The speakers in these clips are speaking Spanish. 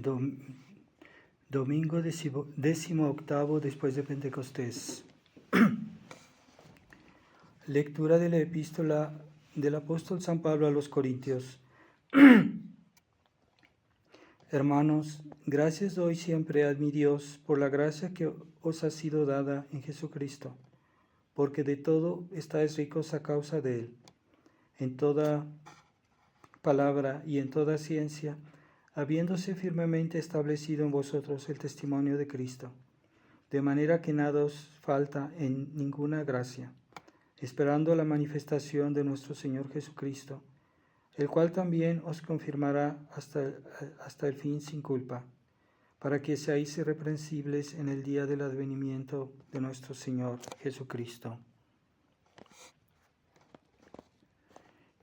Dom- Domingo 18 después de Pentecostés. Lectura de la epístola del apóstol San Pablo a los Corintios. Hermanos, gracias doy siempre a mi Dios por la gracia que os ha sido dada en Jesucristo, porque de todo estáis ricos a causa de Él, en toda palabra y en toda ciencia, habiéndose firmemente establecido en vosotros el testimonio de Cristo, de manera que nada os falta en ninguna gracia, esperando la manifestación de nuestro Señor Jesucristo, el cual también os confirmará hasta el fin sin culpa, para que seáis irreprensibles en el día del advenimiento de nuestro Señor Jesucristo.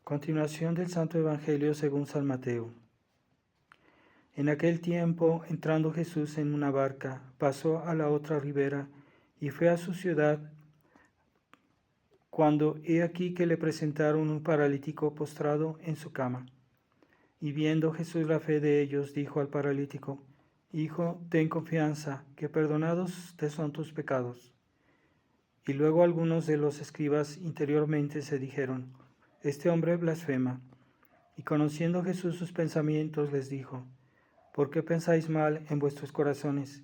Continuación del Santo Evangelio según San Mateo. En aquel tiempo, entrando Jesús en una barca, pasó a la otra ribera y fue a su ciudad, cuando he aquí que le presentaron un paralítico postrado en su cama. Y viendo Jesús la fe de ellos, dijo al paralítico: Hijo, ten confianza, que perdonados te son tus pecados. Y luego algunos de los escribas interiormente se dijeron: Este hombre blasfema. Y conociendo Jesús sus pensamientos, les dijo: ¿Por qué pensáis mal en vuestros corazones?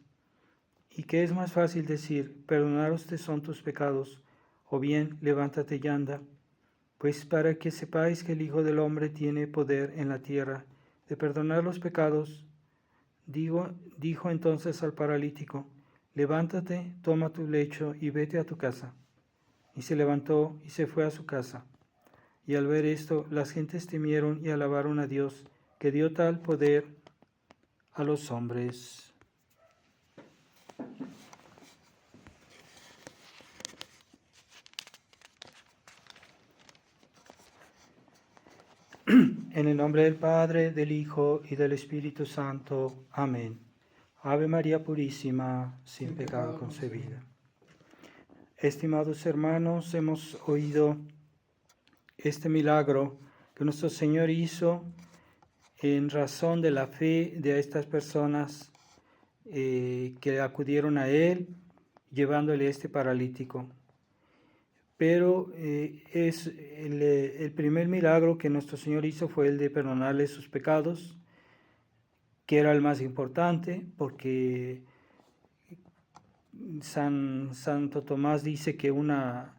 ¿Y qué es más fácil decir, perdonaros te son tus pecados, o bien, levántate y anda? Pues para que sepáis que el Hijo del Hombre tiene poder en la tierra de perdonar los pecados, dijo entonces al paralítico: Levántate, toma tu lecho y vete a tu casa. Y se levantó y se fue a su casa. Y al ver esto, las gentes temieron y alabaron a Dios, que dio tal poder a los hombres. En el nombre del Padre, del Hijo y del Espíritu Santo. Amén. Ave María Purísima, sin pecado concebida. Estimados hermanos, hemos oído este milagro que nuestro Señor hizo en razón de la fe de estas personas que acudieron a Él, llevándole este paralítico. Pero es el primer milagro que nuestro Señor hizo fue el de perdonarle sus pecados, que era el más importante, porque Santo Tomás dice que un alma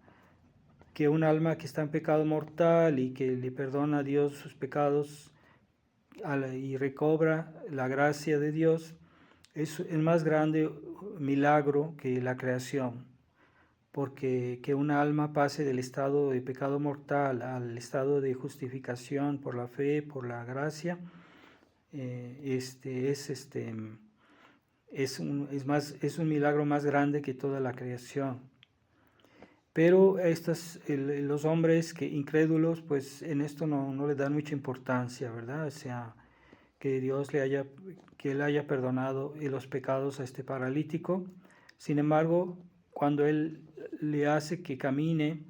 que está en pecado mortal y que le perdona a Dios sus pecados y recobra la gracia de Dios, es el más grande milagro que la creación. Porque que una alma pase del estado de pecado mortal al estado de justificación por la fe, por la gracia, es un milagro más grande que toda la creación. Pero los hombres incrédulos, pues en esto no le dan mucha importancia, ¿verdad? O sea, que Él haya perdonado los pecados a este paralítico. Sin embargo, cuando Él le hace que camine,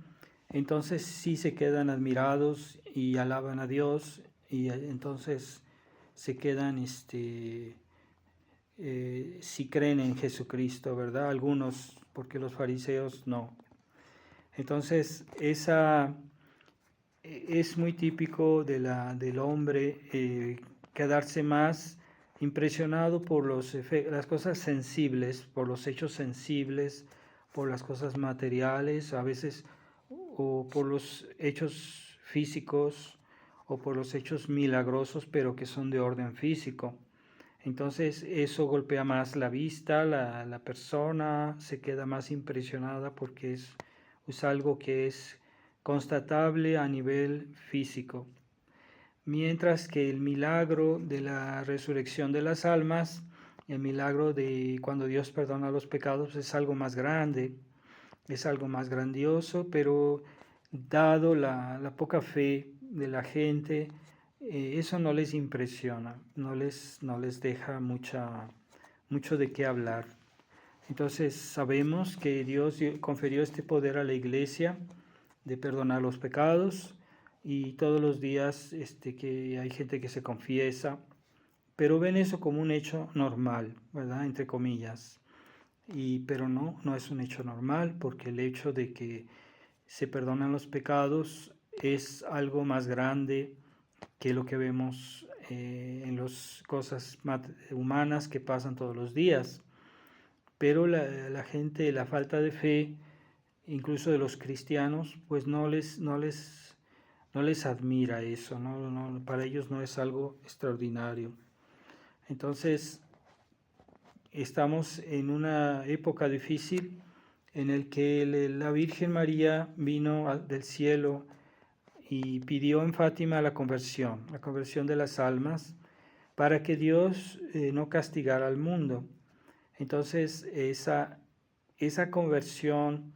entonces sí se quedan admirados y alaban a Dios, y entonces se quedan, si creen en Jesucristo, ¿verdad? Algunos, porque los fariseos no. Entonces, es muy típico del hombre quedarse más impresionado por las cosas sensibles, por los hechos sensibles, por las cosas materiales, a veces, o por los hechos físicos, o por los hechos milagrosos, pero que son de orden físico. Entonces eso golpea más la vista, la persona se queda más impresionada porque es algo que es constatable a nivel físico. Mientras que el milagro de la resurrección de las almas, el milagro de cuando Dios perdona los pecados, es algo más grande, es algo más grandioso, pero dado la poca fe de la gente, eso no les impresiona, no les deja mucho de qué hablar. Entonces sabemos que Dios confirió este poder a la Iglesia de perdonar los pecados, y todos los días que hay gente que se confiesa, pero ven eso como un hecho normal, ¿verdad? Entre comillas. Pero no es un hecho normal, porque el hecho de que se perdonan los pecados es algo más grande que lo que vemos en las cosas humanas que pasan todos los días. Pero la gente, la falta de fe, incluso de los cristianos, pues no les admira eso, para ellos no es algo extraordinario. Entonces, estamos en una época difícil en el que la Virgen María vino del cielo y pidió en Fátima la conversión de las almas, para que Dios no castigara al mundo. Entonces, esa conversión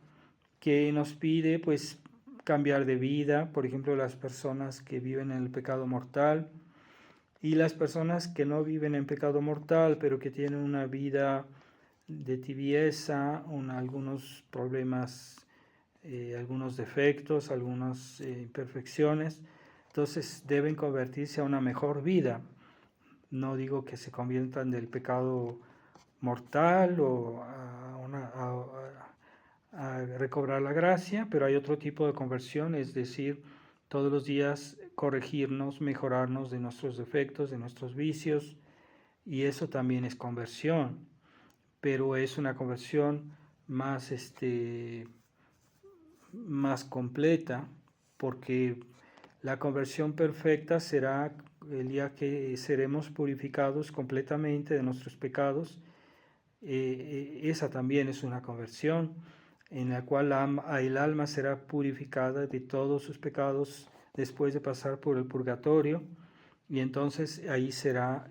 que nos pide, pues, cambiar de vida, por ejemplo, las personas que viven en el pecado mortal y las personas que no viven en pecado mortal, pero que tienen una vida de tibieza, algunos problemas, algunos defectos, algunas imperfecciones, entonces deben convertirse a una mejor vida. No digo que se conviertan del pecado mortal o a recobrar la gracia, pero hay otro tipo de conversión, es decir, todos los días corregirnos, mejorarnos de nuestros defectos, de nuestros vicios, y eso también es conversión, pero es una conversión más, más completa, porque la conversión perfecta será el día que seremos purificados completamente de nuestros pecados. Esa también es una conversión en la cual el alma será purificada de todos sus pecados después de pasar por el purgatorio, y entonces ahí será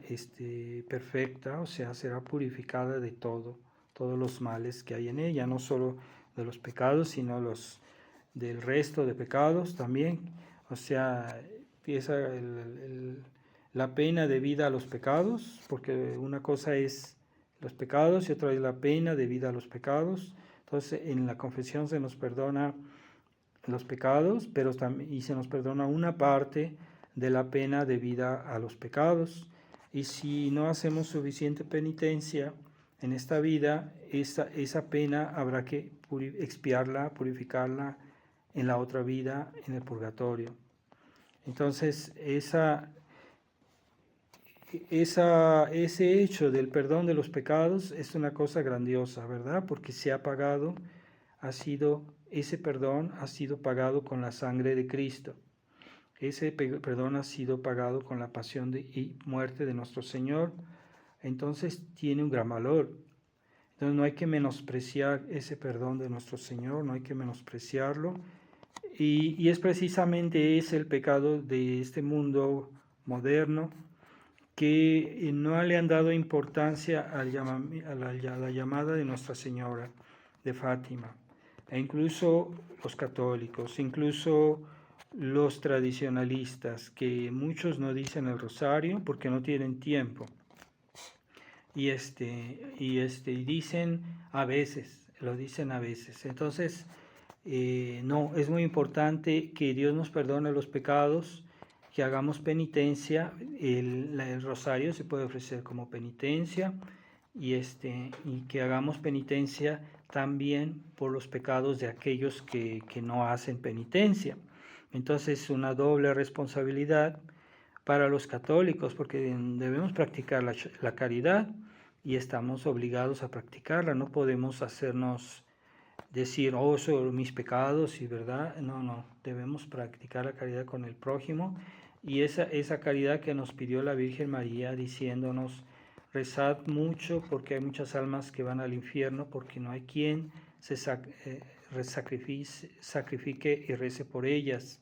perfecta, o sea, será purificada de todos los males que hay en ella, no solo de los pecados, sino del resto de pecados también. O sea, empieza la pena debida a los pecados, porque una cosa es los pecados y otra es la pena debida a los pecados. Entonces, en la confesión se nos perdona los pecados, pero también, y se nos perdona una parte de la pena debida a los pecados. Y si no hacemos suficiente penitencia en esta vida, esa pena habrá que expiarla, purificarla en la otra vida, en el purgatorio. Entonces, ese hecho del perdón de los pecados es una cosa grandiosa, ¿verdad? Porque se ha pagado, ese perdón ha sido pagado con la sangre de Cristo. Ese perdón ha sido pagado con la pasión y muerte de nuestro Señor. Entonces tiene un gran valor. Entonces no hay que menospreciar ese perdón de nuestro Señor, no hay que menospreciarlo. Y es precisamente ese el pecado de este mundo moderno, que no le han dado importancia a la llamada de Nuestra Señora de Fátima. E incluso los católicos, incluso los tradicionalistas, que muchos no dicen el rosario porque no tienen tiempo. Y dicen a veces, lo dicen a veces. Entonces, no, es muy importante que Dios nos perdone los pecados, que hagamos penitencia. El rosario se puede ofrecer como penitencia, y que hagamos penitencia también por los pecados de aquellos que no hacen penitencia. Entonces es una doble responsabilidad para los católicos, porque debemos practicar la caridad y estamos obligados a practicarla. No podemos decir, oh, son mis pecados, y verdad, no, debemos practicar la caridad con el prójimo, y esa caridad que nos pidió la Virgen María, diciéndonos, rezad mucho porque hay muchas almas que van al infierno, porque no hay quien se sacrifique y rece por ellas.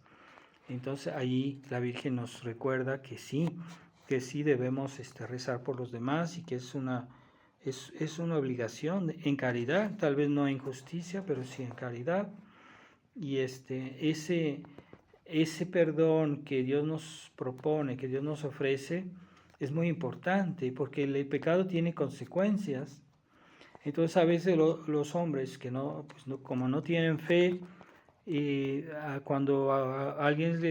Entonces ahí la Virgen nos recuerda que sí debemos rezar por los demás, y que es una obligación en caridad, tal vez no en justicia, pero sí en caridad. Y ese perdón que Dios nos propone, que Dios nos ofrece, es muy importante, porque el pecado tiene consecuencias. Entonces a veces los hombres que como no tienen fe, cuando alguien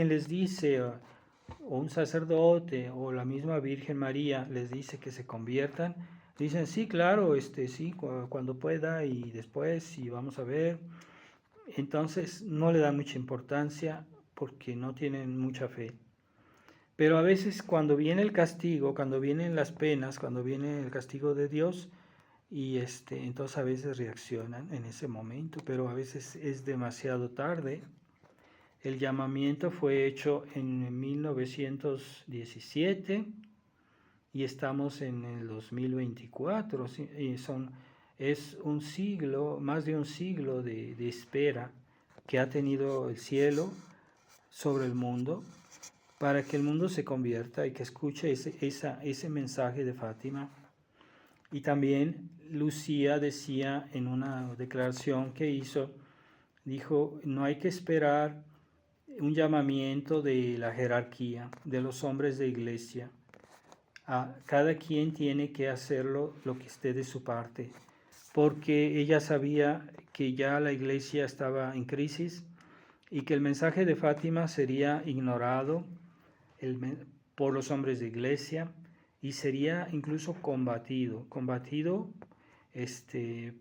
les dice o un sacerdote o la misma Virgen María les dice que se conviertan, dicen, sí, claro, sí, cuando pueda y después y vamos a ver. Entonces no le dan mucha importancia porque no tienen mucha fe. Pero a veces cuando viene el castigo, cuando vienen las penas, cuando viene el castigo de Dios, y entonces a veces reaccionan en ese momento, pero a veces es demasiado tarde. El llamamiento fue hecho en 1917 y estamos en el 2024, y es un siglo, más de un siglo de espera que ha tenido el cielo sobre el mundo para que el mundo se convierta y que escuche ese mensaje de Fátima. Y también Lucía decía en una declaración que hizo, dijo, no hay que esperar un llamamiento de la jerarquía, de los hombres de iglesia. Cada quien tiene que hacerlo lo que esté de su parte, porque ella sabía que ya la iglesia estaba en crisis y que el mensaje de Fátima sería ignorado por los hombres de iglesia y sería incluso combatido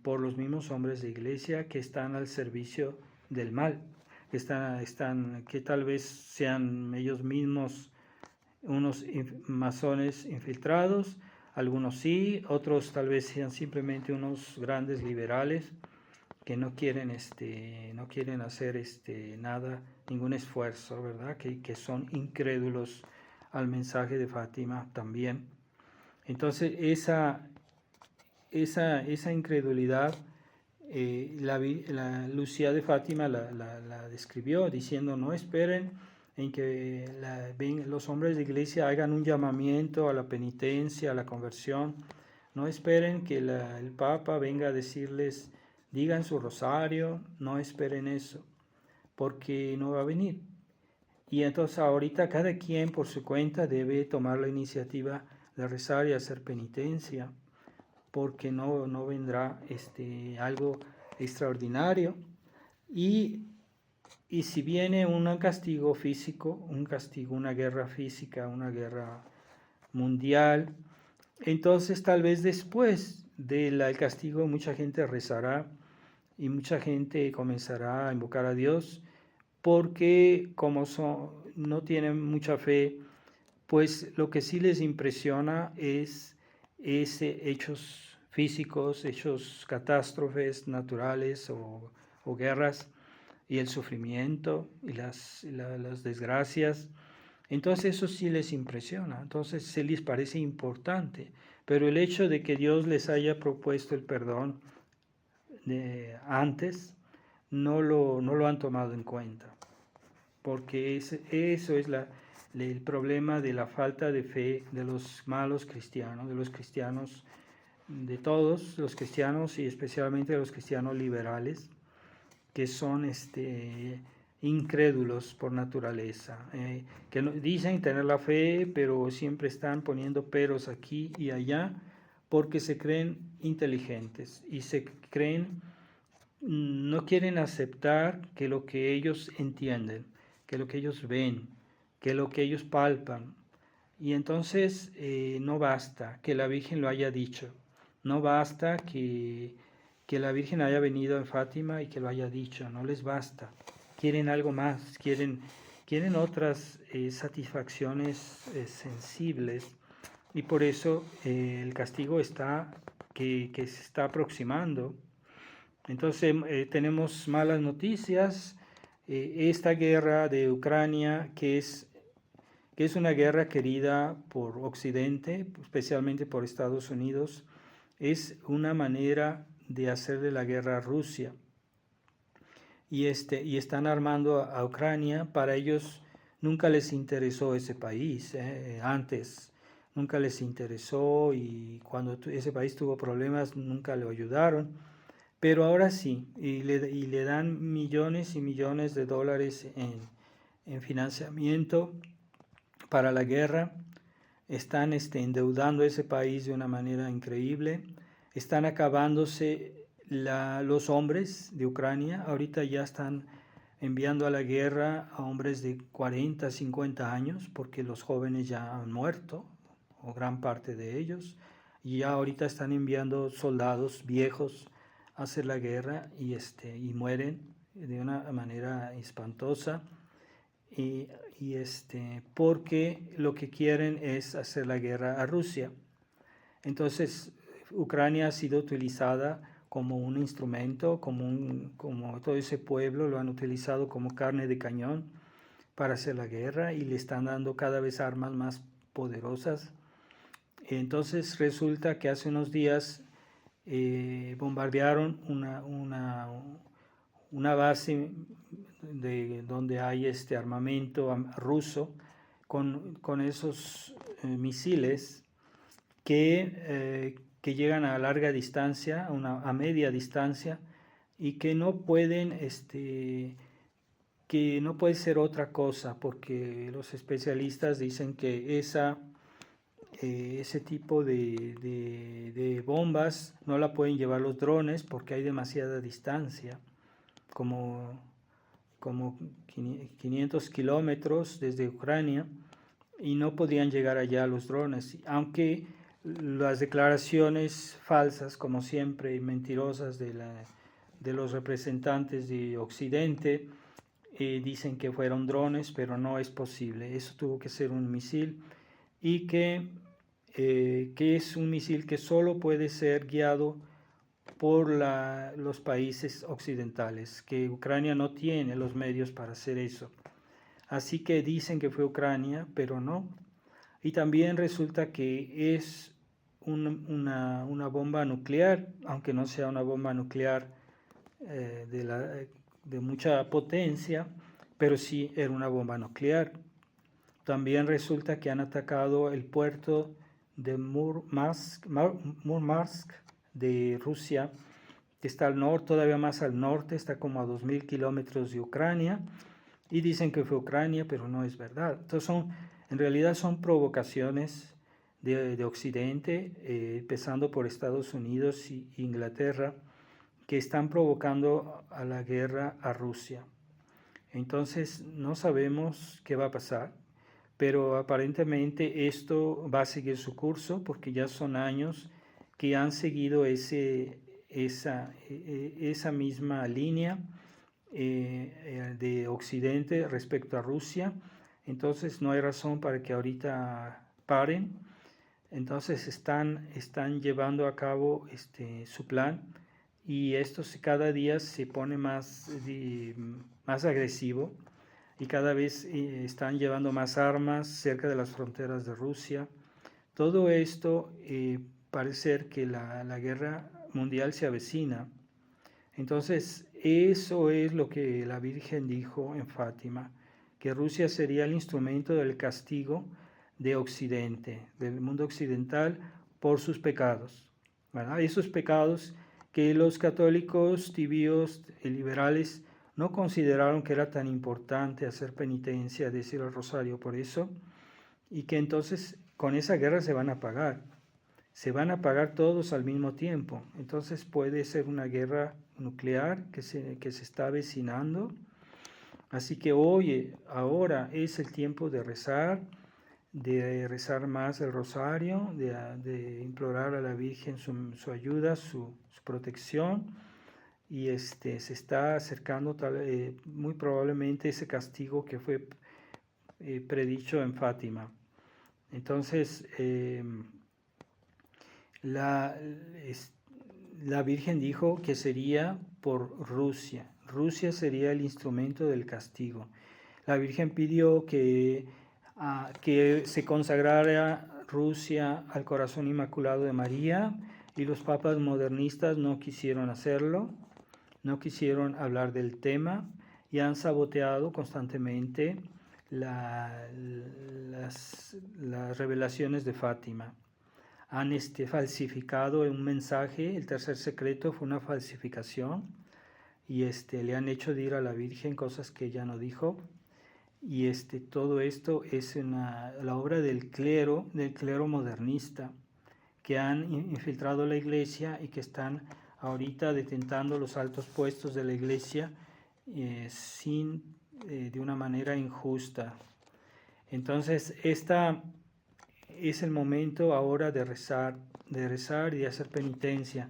por los mismos hombres de iglesia que están al servicio del mal, que tal vez sean ellos mismos unos masones infiltrados, algunos sí, otros tal vez sean simplemente unos grandes liberales que no quieren hacer nada, ningún esfuerzo, ¿verdad? Que son incrédulos al mensaje de Fátima también. Entonces esa incredulidad, la Lucía de Fátima la describió diciendo, no esperen en que los hombres de iglesia hagan un llamamiento a la penitencia, a la conversión. No esperen que el Papa venga a decirles, digan su rosario, no esperen eso, porque no va a venir. Y entonces ahorita cada quien por su cuenta debe tomar la iniciativa de rezar y hacer penitencia, porque no vendrá algo extraordinario. Y si viene un castigo físico, una guerra física, una guerra mundial, entonces tal vez después del castigo mucha gente rezará y mucha gente comenzará a invocar a Dios, porque como no tienen mucha fe, pues lo que sí les impresiona es hechos físicos, hechos catástrofes naturales o guerras, y el sufrimiento y las desgracias. Entonces eso sí les impresiona, entonces se les parece importante, pero el hecho de que Dios les haya propuesto el perdón antes, no lo han tomado en cuenta, porque eso es el problema de la falta de fe de los malos cristianos, de los cristianos, de todos los cristianos y especialmente de los cristianos liberales, que son incrédulos por naturaleza, que dicen tener la fe, pero siempre están poniendo peros aquí y allá, porque se creen inteligentes y no quieren aceptar que lo que ellos entienden, que lo que ellos ven, que lo que ellos palpan. Y entonces no basta que la Virgen lo haya dicho, no basta que la Virgen haya venido en Fátima y que lo haya dicho, no les basta. Quieren algo más, quieren otras satisfacciones sensibles, y por eso el castigo que se está aproximando. Entonces tenemos malas noticias. Esta guerra de Ucrania, que es una guerra querida por Occidente, especialmente por Estados Unidos, es una manera de hacerle la guerra a Rusia. Y están armando a Ucrania. Para ellos nunca les interesó ese país, antes nunca les interesó, y cuando ese país tuvo problemas nunca le ayudaron, pero ahora sí, y le dan millones y millones de dólares en financiamiento para la guerra. Están endeudando ese país de una manera increíble, están acabándose los hombres de Ucrania, ahorita ya están enviando a la guerra a hombres de 40, 50 años, porque los jóvenes ya han muerto, o gran parte de ellos, y ya ahorita están enviando soldados viejos a hacer la guerra y mueren de una manera espantosa, porque lo que quieren es hacer la guerra a Rusia. Entonces, Ucrania ha sido utilizada como un instrumento, como todo ese pueblo lo han utilizado como carne de cañón para hacer la guerra y le están dando cada vez armas más poderosas. Entonces resulta que hace unos días bombardearon una base donde hay armamento ruso con esos misiles que llegan a larga distancia, a media distancia, y que no pueden, que no puede ser otra cosa, porque los especialistas dicen que ese tipo de bombas no la pueden llevar los drones porque hay demasiada distancia, como 500 kilómetros desde Ucrania, y no podrían llegar allá los drones, aunque las declaraciones falsas, como siempre, y mentirosas de los representantes de Occidente dicen que fueron drones, pero no es posible. Eso tuvo que ser un misil y que es un misil que solo puede ser guiado por los países occidentales, que Ucrania no tiene los medios para hacer eso. Así que dicen que fue Ucrania, pero no. Y también resulta que es una bomba nuclear, aunque no sea una bomba nuclear de mucha potencia, pero sí era una bomba nuclear. También resulta que han atacado el puerto de Murmansk de Rusia, que está al norte, todavía más al norte, está como a 2000 kilómetros de Ucrania, y dicen que fue Ucrania, pero no es verdad. Entonces en realidad son provocaciones de Occidente, empezando por Estados Unidos e Inglaterra, que están provocando a la guerra a Rusia. Entonces no sabemos qué va a pasar, pero aparentemente esto va a seguir su curso porque ya son años que han seguido esa misma línea de Occidente respecto a Rusia. Entonces no hay razón para que ahorita paren. Entonces están llevando a cabo su plan, y esto cada día se pone más agresivo, y cada vez están llevando más armas cerca de las fronteras de Rusia. Todo esto parece ser que la guerra mundial se avecina. Entonces eso es lo que la Virgen dijo en Fátima, que Rusia sería el instrumento del castigo de Occidente, del mundo occidental, por sus pecados, ¿verdad? Esos pecados que los católicos tibios y liberales no consideraron que era tan importante hacer penitencia, decir el rosario por eso, y que entonces con esa guerra se van a pagar todos al mismo tiempo. Entonces puede ser una guerra nuclear que se está avecinando. Así que ahora es el tiempo de rezar más el rosario, de implorar a la Virgen su ayuda, su protección, y se está acercando muy probablemente ese castigo que fue predicho en Fátima. Entonces la Virgen dijo que sería por Rusia. Rusia sería el instrumento del castigo. La Virgen pidió que se consagrara Rusia al corazón inmaculado de María, y los papas modernistas no quisieron hacerlo, no quisieron hablar del tema, y han saboteado constantemente las revelaciones de Fátima. Han falsificado un mensaje. El tercer secreto fue una falsificación, y le han hecho decir a la Virgen cosas que ella no dijo. Y todo esto es la obra del clero modernista, que han infiltrado la iglesia y que están ahorita detentando los altos puestos de la iglesia, de una manera injusta. Entonces, es el momento ahora de rezar y de hacer penitencia,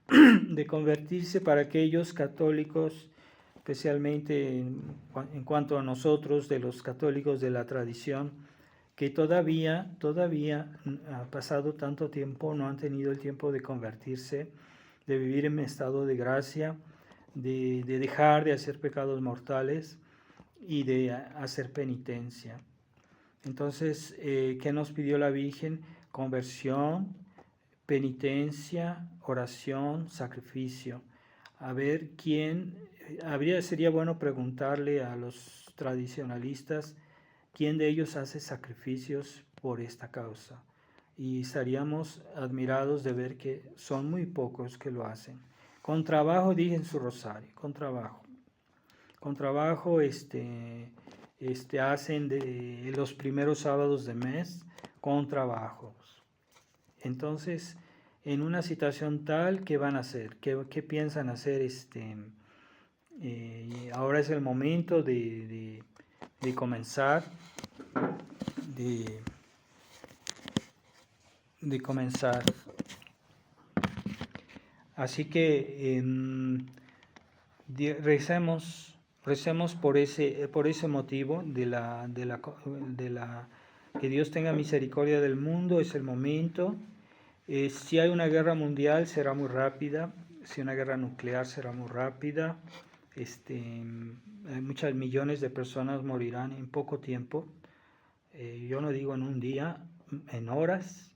de convertirse para aquellos católicos, especialmente en cuanto a nosotros, de los católicos de la tradición, que todavía ha pasado tanto tiempo, no han tenido el tiempo de convertirse, de vivir en estado de gracia, de dejar de hacer pecados mortales y de hacer penitencia. Entonces, ¿qué nos pidió la Virgen? Conversión, penitencia, oración, sacrificio. A ver sería bueno preguntarle a los tradicionalistas quién de ellos hace sacrificios por esta causa. Y estaríamos admirados de ver que son muy pocos que lo hacen. Con trabajo, dicen su rosario, con trabajo. Con trabajo, hacen de los primeros sábados de mes con trabajos. Entonces, en una situación tal, ¿qué van a hacer? ¿Qué piensan hacer? Ahora es el momento de comenzar, de comenzar. Así que recemos por ese motivo que Dios tenga misericordia del mundo. Es el momento. Si hay una guerra mundial será muy rápida, si una guerra nuclear será muy rápida. Muchos millones de personas morirán en poco tiempo. Yo no digo en un día, en horas.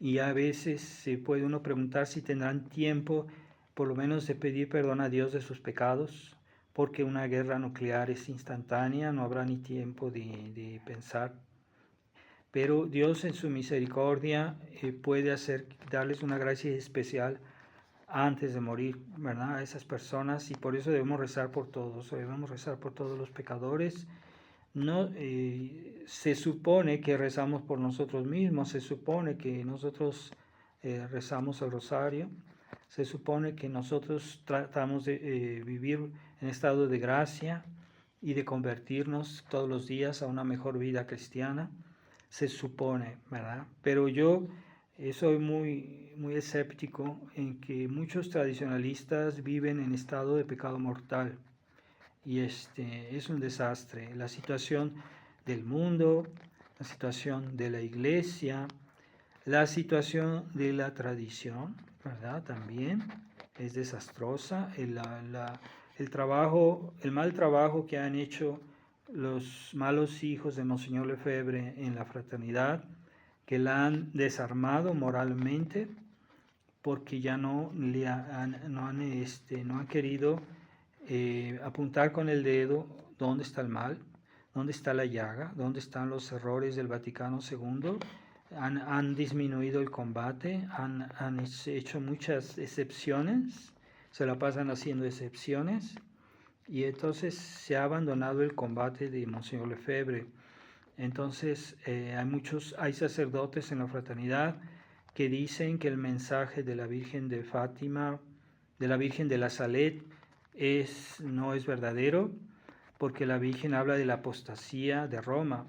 Y a veces se puede uno preguntar si tendrán tiempo por lo menos de pedir perdón a Dios de sus pecados, porque una guerra nuclear es instantánea, no habrá ni tiempo de pensar. Pero Dios en su misericordia puede darles una gracia especial antes de morir, ¿verdad? A esas personas, y por eso debemos rezar por todos los pecadores. No, se supone que rezamos por nosotros mismos, se supone que nosotros rezamos el rosario, se supone que nosotros tratamos de vivir en estado de gracia y de convertirnos todos los días a una mejor vida cristiana, se supone, ¿verdad? Pero yo soy muy, muy escéptico en que muchos tradicionalistas viven en estado de pecado mortal. Y es un desastre. La situación del mundo, la situación de la iglesia, la situación de la tradición, ¿verdad? También es desastrosa. El mal trabajo que han hecho los malos hijos de Monseñor Lefebvre en la fraternidad, que la han desarmado moralmente, porque ya no han querido apuntar con el dedo dónde está el mal, dónde está la llaga, dónde están los errores del Vaticano II. Han disminuido el combate, han hecho muchas excepciones, se la pasan haciendo excepciones, y entonces se ha abandonado el combate de Monseñor Lefebvre. Entonces hay sacerdotes en la fraternidad que dicen que el mensaje de la Virgen de Fátima, de la Virgen de la Salet, no es verdadero, porque la Virgen habla de la apostasía de Roma.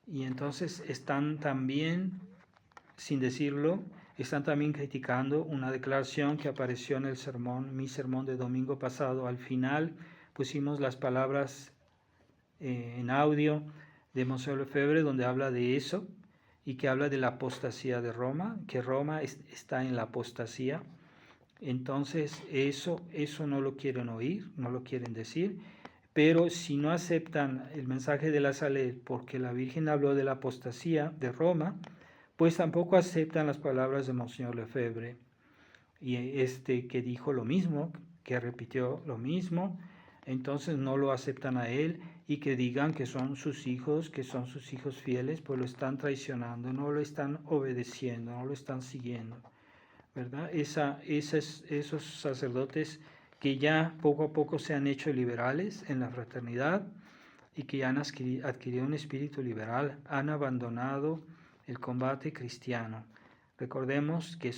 Y entonces están también, sin decirlo, están también criticando una declaración que apareció en mi sermón de domingo pasado. Al final pusimos las palabras en audio de Monseñor Lefebvre, donde habla de eso y que habla de la apostasía de Roma, que Roma está en la apostasía. Entonces eso no lo quieren oír, no lo quieren decir, pero si no aceptan el mensaje de la Salet porque la Virgen habló de la apostasía de Roma, pues tampoco aceptan las palabras de Monseñor Lefebvre, y que dijo lo mismo, que repitió lo mismo. Entonces no lo aceptan a él, y que digan que son sus hijos fieles, pues lo están traicionando, no lo están obedeciendo, no lo están siguiendo, ¿verdad? Esos sacerdotes que ya poco a poco se han hecho liberales en la fraternidad y que han adquirido un espíritu liberal, han abandonado el combate cristiano. Recordemos que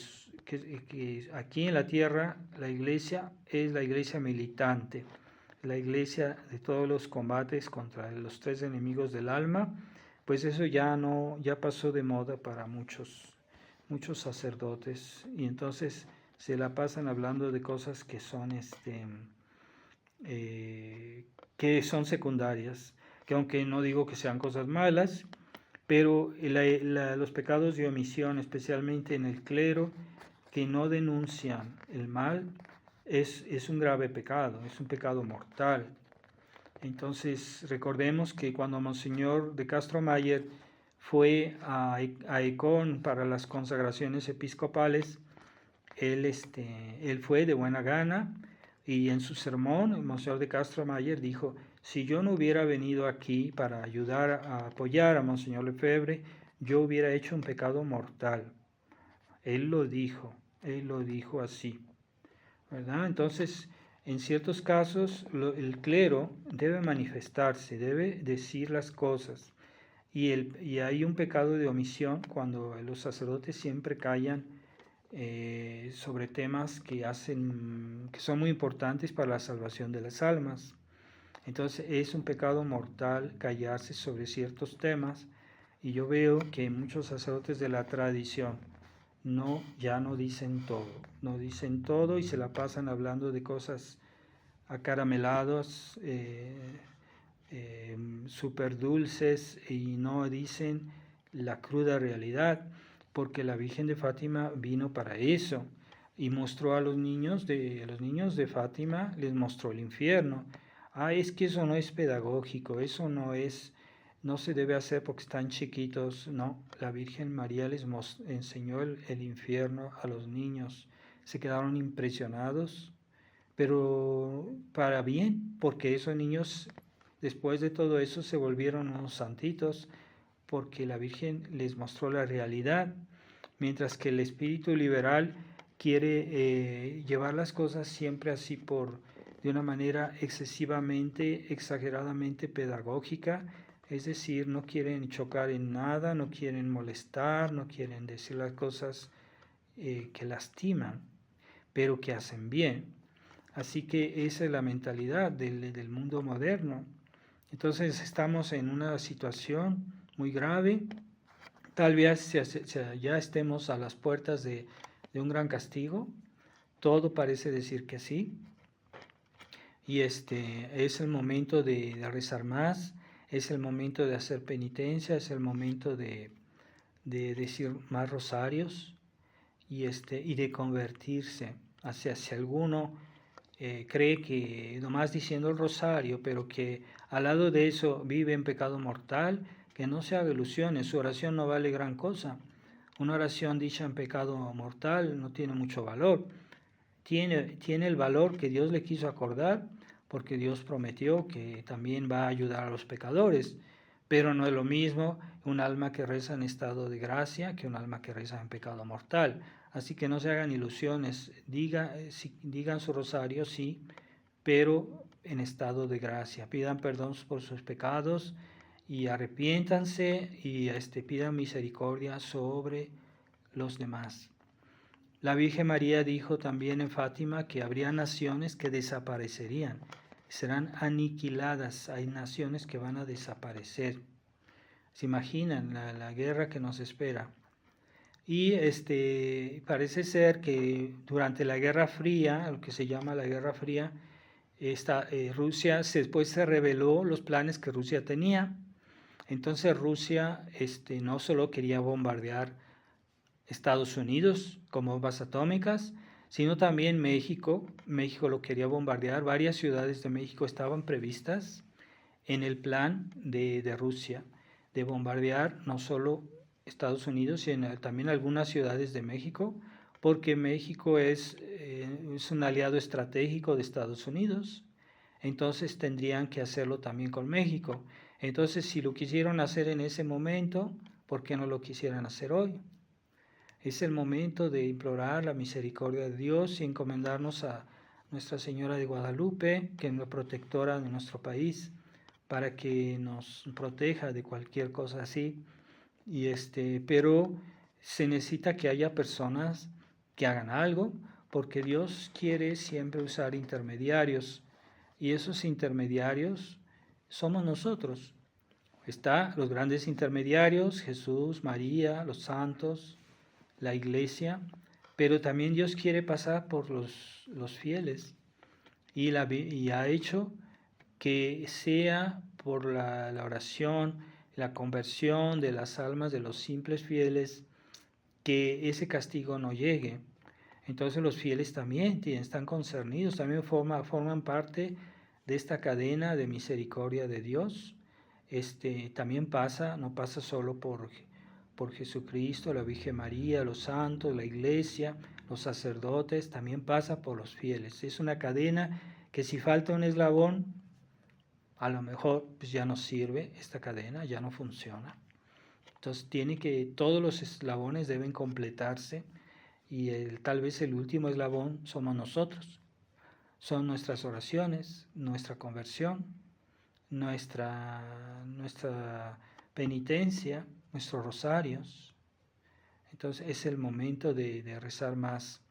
aquí en la tierra la iglesia es la iglesia militante, la iglesia de todos los combates contra los tres enemigos del alma, pues eso ya pasó de moda para muchos sacerdotes, y entonces se la pasan hablando de cosas que son secundarias, que aunque no digo que sean cosas malas, pero los pecados de omisión, especialmente en el clero, que no denuncian el mal, es un grave pecado, es un pecado mortal. Entonces recordemos que cuando Monseñor de Castro Mayer fue a Ecón para las consagraciones episcopales, él fue de buena gana, y en su sermón el Monseñor de Castro Mayer dijo: si yo no hubiera venido aquí para ayudar a apoyar a Monseñor Lefebvre, yo hubiera hecho un pecado mortal. Él lo dijo así, ¿verdad? Entonces, en ciertos casos, el clero debe manifestarse, debe decir las cosas. Y hay un pecado de omisión cuando los sacerdotes siempre callan sobre temas que son muy importantes para la salvación de las almas. Entonces es un pecado mortal callarse sobre ciertos temas, y yo veo que muchos sacerdotes de la tradición ya no dicen todo y se la pasan hablando de cosas acarameladas, súper dulces, y no dicen la cruda realidad, porque la Virgen de Fátima vino para eso y mostró a los niños de Fátima, les mostró el infierno. Es que eso no es pedagógico, eso no se debe hacer porque están chiquitos. No, la Virgen María les enseñó el infierno a los niños. Se quedaron impresionados, pero para bien, porque esos niños después de todo eso se volvieron unos santitos, porque la Virgen les mostró la realidad, mientras que el espíritu liberal quiere llevar las cosas siempre así de una manera excesivamente, exageradamente pedagógica, es decir, no quieren chocar en nada, no quieren molestar, no quieren decir las cosas que lastiman, pero que hacen bien. Así que esa es la mentalidad del mundo moderno. Entonces estamos en una situación muy grave. Tal vez ya estemos a las puertas de un gran castigo. Todo parece decir que sí. Y es el momento de rezar más, es el momento de hacer penitencia, es el momento de decir más rosarios y de convertirse. Si alguno cree que nomás diciendo el rosario, pero que al lado de eso vive en pecado mortal, que no se haga ilusiones, su oración no vale gran cosa. Una oración dicha en pecado mortal no tiene mucho valor. Tiene el valor que Dios le quiso acordar, porque Dios prometió que también va a ayudar a los pecadores, pero no es lo mismo un alma que reza en estado de gracia que un alma que reza en pecado mortal. Así que no se hagan ilusiones, digan su rosario, sí, pero en estado de gracia. Pidan perdón por sus pecados y arrepiéntanse y pidan misericordia sobre los demás. La Virgen María dijo también en Fátima que habría naciones que desaparecerían, serán aniquiladas. Hay naciones que van a desaparecer. ¿Se imaginan la guerra que nos espera? Y parece ser que durante la Guerra Fría, lo que se llama la Guerra Fría, Rusia después se reveló los planes que Rusia tenía. Entonces Rusia no solo quería bombardear Estados Unidos con bombas atómicas, sino también México. México lo quería bombardear. Varias ciudades de México estaban previstas en el plan de Rusia, de bombardear no solo Estados Unidos, sino también algunas ciudades de México, porque México es un aliado estratégico de Estados Unidos. Entonces tendrían que hacerlo también con México. Entonces, si lo quisieron hacer en ese momento, ¿por qué no lo quisieran hacer hoy? Es el momento de implorar la misericordia de Dios y encomendarnos a Nuestra Señora de Guadalupe, que es la protectora de nuestro país, para que nos proteja de cualquier cosa así. Pero se necesita que haya personas que hagan algo, porque Dios quiere siempre usar intermediarios. Y esos intermediarios somos nosotros. Está los grandes intermediarios, Jesús, María, los santos, la iglesia, pero también Dios quiere pasar por los fieles y ha hecho que sea por la oración, la conversión de las almas de los simples fieles, que ese castigo no llegue. Entonces los fieles también están concernidos, también forman parte de esta cadena de misericordia de Dios. También no pasa solo por Jesucristo, la Virgen María, los santos, la iglesia, los sacerdotes, también pasa por los fieles. Es una cadena que si falta un eslabón, a lo mejor pues ya no sirve esta cadena, ya no funciona. Entonces todos los eslabones deben completarse y tal vez el último eslabón somos nosotros. Son nuestras oraciones, nuestra conversión, nuestra penitencia, nuestros rosarios. Entonces es el momento de rezar más.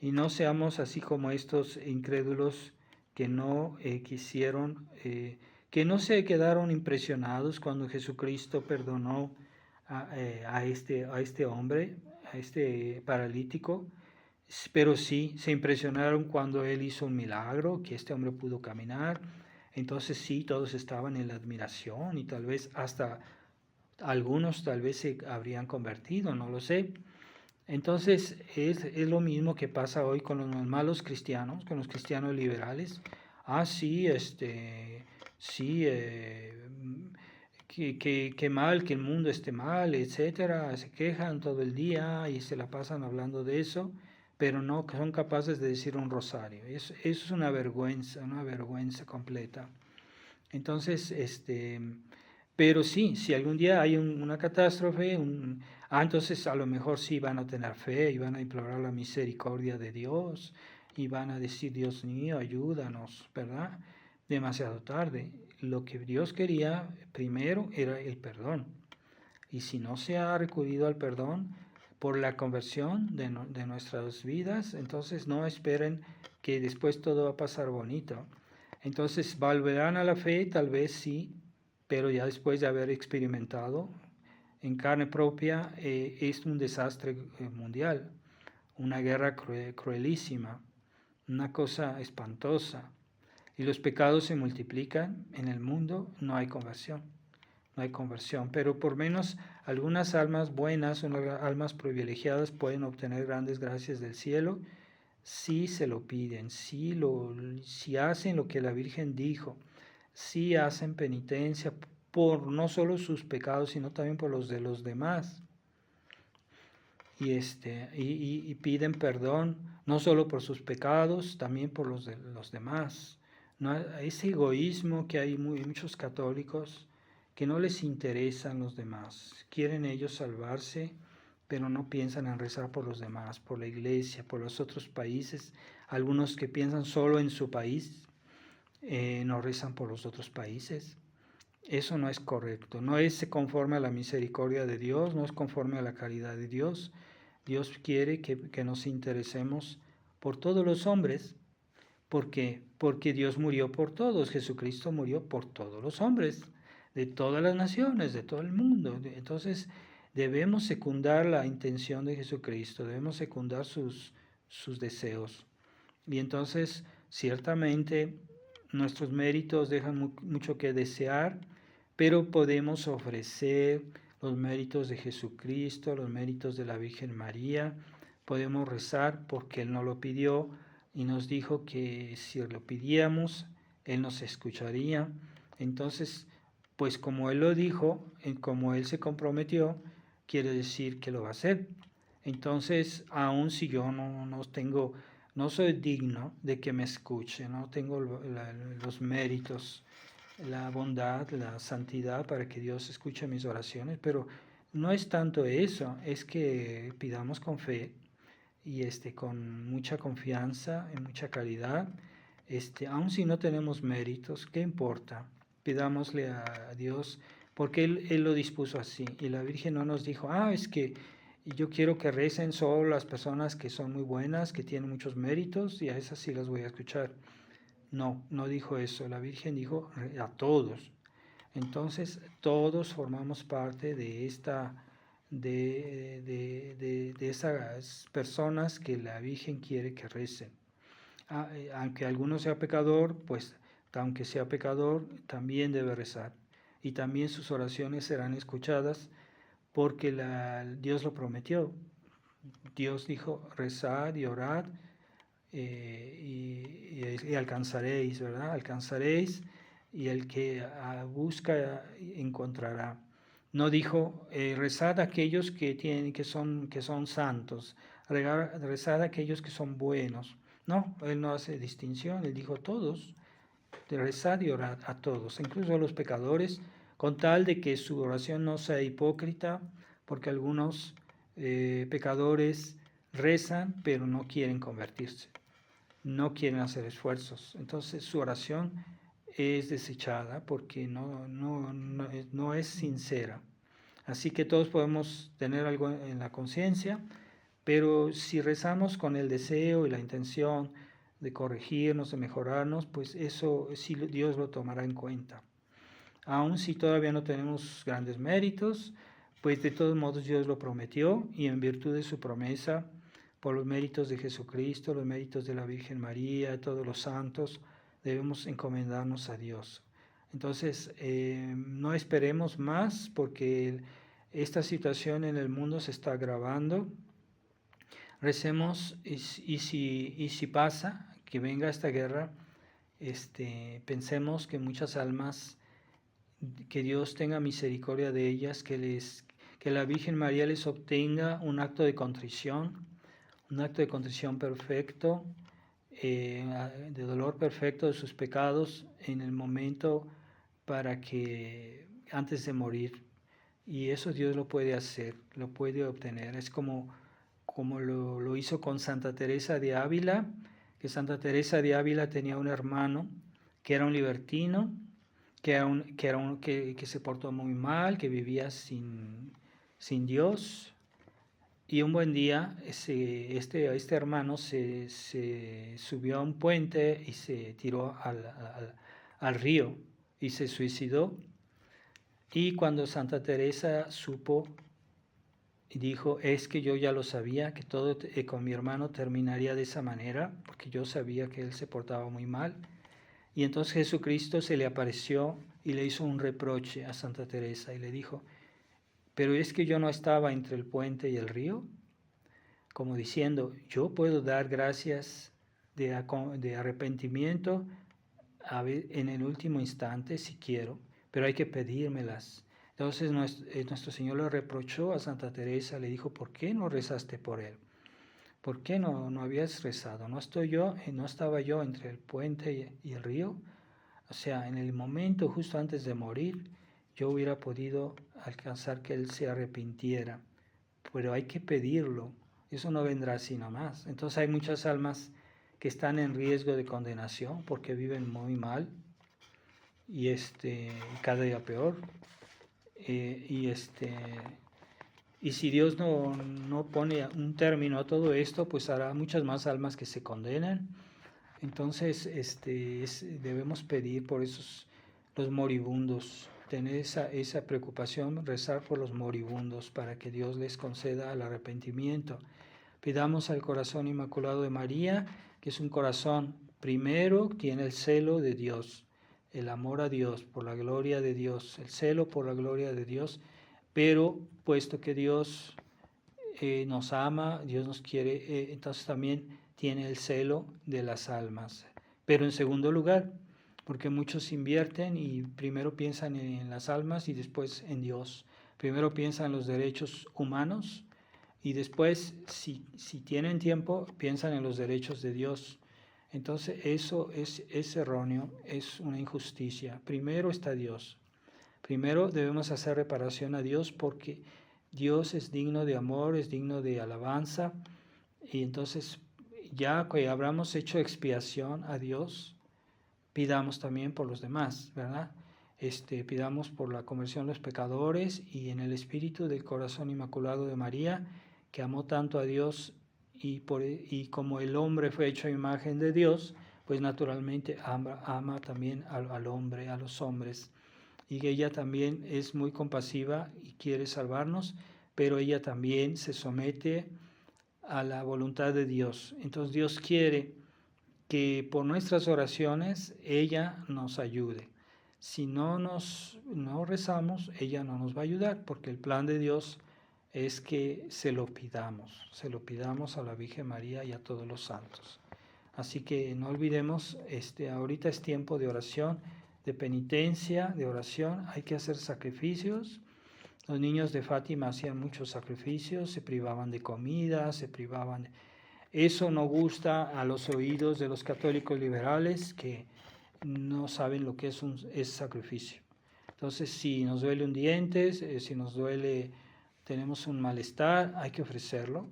Y no seamos así como estos incrédulos que no quisieron, que no se quedaron impresionados cuando Jesucristo perdonó a este hombre, a este paralítico, pero sí se impresionaron cuando él hizo un milagro, que este hombre pudo caminar. Entonces sí, todos estaban en la admiración y tal vez hasta algunos tal vez se habrían convertido, no lo sé. Entonces es lo mismo que pasa hoy con los malos cristianos, con los cristianos liberales. Sí, sí, que mal, que el mundo esté mal, etcétera. Se quejan todo el día y se la pasan hablando de eso, pero no son capaces de decir un rosario. Eso es una vergüenza completa. Entonces, pero sí, si algún día hay una catástrofe, entonces a lo mejor sí van a tener fe y van a implorar la misericordia de Dios y van a decir, Dios mío, ayúdanos, ¿verdad? Demasiado tarde. Lo que Dios quería primero era el perdón. Y si no se ha recurrido al perdón por la conversión de nuestras vidas, entonces no esperen que después todo va a pasar bonito. Entonces volverán a la fe, tal vez sí, pero ya después de haber experimentado en carne propia es un desastre mundial, una guerra cruelísima, una cosa espantosa. Y los pecados se multiplican en el mundo, no hay conversión. No hay conversión, pero por menos algunas almas buenas, unas almas privilegiadas pueden obtener grandes gracias del cielo si se lo piden, si hacen lo que la Virgen dijo, si hacen penitencia por no solo sus pecados, sino también por los de los demás. Y piden perdón no solo por sus pecados, también por los de los demás. No, ese egoísmo que hay muchos católicos que no les interesan los demás, quieren ellos salvarse, pero no piensan en rezar por los demás, por la iglesia, por los otros países. Algunos que piensan solo en su país, no rezan por los otros países. Eso no es correcto, no es conforme a la misericordia de Dios, no es conforme a la caridad de Dios. Dios quiere que nos interesemos por todos los hombres. ¿Por qué? Porque Dios murió por todos, Jesucristo murió por todos los hombres, de todas las naciones, de todo el mundo. Entonces debemos secundar la intención de Jesucristo, debemos secundar sus deseos. Y entonces ciertamente nuestros méritos dejan mucho que desear, pero podemos ofrecer los méritos de Jesucristo, los méritos de la Virgen María. Podemos rezar porque Él nos lo pidió y nos dijo que si lo pidiéramos, Él nos escucharía. Entonces, pues como Él lo dijo, como Él se comprometió, quiere decir que lo va a hacer. Entonces, aun si yo no soy digno de que me escuche, no tengo los méritos, la bondad, la santidad para que Dios escuche mis oraciones, pero no es tanto eso, es que pidamos con fe y con mucha confianza, en mucha caridad, aun si no tenemos méritos, ¿qué importa? Pidámosle a Dios, porque Él lo dispuso así, y la Virgen no nos dijo, es que yo quiero que recen solo las personas que son muy buenas, que tienen muchos méritos, y a esas sí las voy a escuchar. No, no dijo eso. La Virgen dijo a todos. Entonces, todos formamos parte de esas personas que la Virgen quiere que recen. Aunque alguno sea pecador, pues aunque sea pecador, también debe rezar. Y también sus oraciones serán escuchadas porque Dios lo prometió. Dios dijo, rezad y orad y alcanzaréis, ¿verdad? Alcanzaréis, y el que busca encontrará. No dijo, rezad a aquellos que son santos, rezad a aquellos que son buenos. No, él no hace distinción, él dijo todos, rezad y orad a todos, incluso a los pecadores, con tal de que su oración no sea hipócrita, porque algunos pecadores rezan pero no quieren convertirse, no quieren hacer esfuerzos. Entonces su oración es desechada porque no es sincera. Así que todos podemos tener algo en la conciencia, pero si rezamos con el deseo y la intención de corregirnos, de mejorarnos, pues eso sí Dios lo tomará en cuenta. Aun si todavía no tenemos grandes méritos, pues de todos modos Dios lo prometió, y en virtud de su promesa, por los méritos de Jesucristo, los méritos de la Virgen María, de todos los santos, debemos encomendarnos a Dios. Entonces, no esperemos más, porque esta situación en el mundo se está agravando. Recemos, y si pasa, que venga esta guerra, pensemos que muchas almas, que Dios tenga misericordia de ellas, que la Virgen María les obtenga un acto de contrición perfecto, de dolor perfecto de sus pecados en el momento para que antes de morir. Y eso Dios lo puede hacer, lo puede obtener. Es como lo hizo con Santa Teresa de Ávila, que Santa Teresa de Ávila tenía un hermano que era un libertino, que se portó muy mal, que vivía sin Dios. Y un buen día este hermano se subió a un puente y se tiró al río y se suicidó. Y cuando Santa Teresa supo, dijo, es que yo ya lo sabía, que todo con mi hermano terminaría de esa manera, porque yo sabía que él se portaba muy mal. Y entonces Jesucristo se le apareció y le hizo un reproche a Santa Teresa y le dijo, pero es que yo no estaba entre el puente y el río, como diciendo, yo puedo dar gracias de arrepentimiento en el último instante si quiero, pero hay que pedírmelas. Entonces nuestro Señor le reprochó a Santa Teresa, le dijo, ¿por qué no rezaste por él? ¿Por qué no habías rezado? ¿No estaba yo entre el puente y el río? O sea, en el momento justo antes de morir, yo hubiera podido alcanzar que él se arrepintiera, pero hay que pedirlo, eso no vendrá así nomás. Entonces hay muchas almas que están en riesgo de condenación porque viven muy mal y cada día peor. Y si Dios no pone un término a todo esto, pues hará muchas más almas que se condenen. Entonces debemos pedir por los moribundos, tener esa preocupación, rezar por los moribundos para que Dios les conceda el arrepentimiento. Pidamos al corazón inmaculado de María, que es un corazón, primero, tiene el celo de Dios, el amor a Dios, por la gloria de Dios, el celo por la gloria de Dios, pero puesto que Dios nos ama, Dios nos quiere, entonces también tiene el celo de las almas. Pero en segundo lugar, porque muchos invierten y primero piensan en las almas y después en Dios. Primero piensan en los derechos humanos y después, si tienen tiempo, piensan en los derechos de Dios. Entonces eso es erróneo, es una injusticia. Primero está Dios. Primero debemos hacer reparación a Dios porque Dios es digno de amor, es digno de alabanza. Y entonces, ya que habramos hecho expiación a Dios, pidamos también por los demás, ¿verdad? Pidamos por la conversión de los pecadores y en el espíritu del corazón inmaculado de María, que amó tanto a Dios y como el hombre fue hecho a imagen de Dios, pues naturalmente ama también al hombre, a los hombres. Y ella también es muy compasiva y quiere salvarnos, pero ella también se somete a la voluntad de Dios. Entonces Dios quiere que por nuestras oraciones ella nos ayude. Si no rezamos, ella no nos va a ayudar, porque el plan de Dios es que se lo pidamos a la Virgen María y a todos los santos. Así que no olvidemos, ahorita es tiempo de oración, de penitencia, de oración, hay que hacer sacrificios. Los niños de Fátima hacían muchos sacrificios, se privaban de comida, se privaban de... Eso no gusta a los oídos de los católicos liberales que no saben lo que es sacrificio. Entonces, si nos duele un diente, si nos duele, tenemos un malestar, hay que ofrecerlo.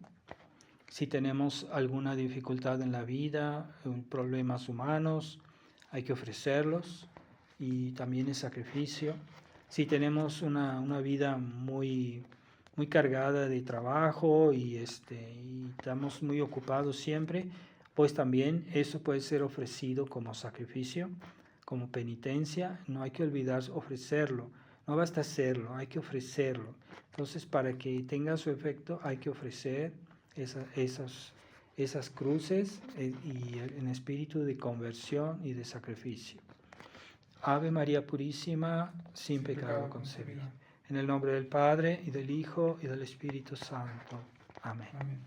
Si tenemos alguna dificultad en la vida, problemas humanos, hay que ofrecerlos y también es sacrificio. Si tenemos una vida muy cargada de trabajo y estamos muy ocupados siempre, pues también eso puede ser ofrecido como sacrificio, como penitencia. No hay que olvidar ofrecerlo, no basta hacerlo, hay que ofrecerlo. Entonces, para que tenga su efecto, hay que ofrecer esas cruces y en espíritu de conversión y de sacrificio. Ave María Purísima, sin pecado concebida. En el nombre del Padre, y del Hijo, y del Espíritu Santo. Amén. Amén.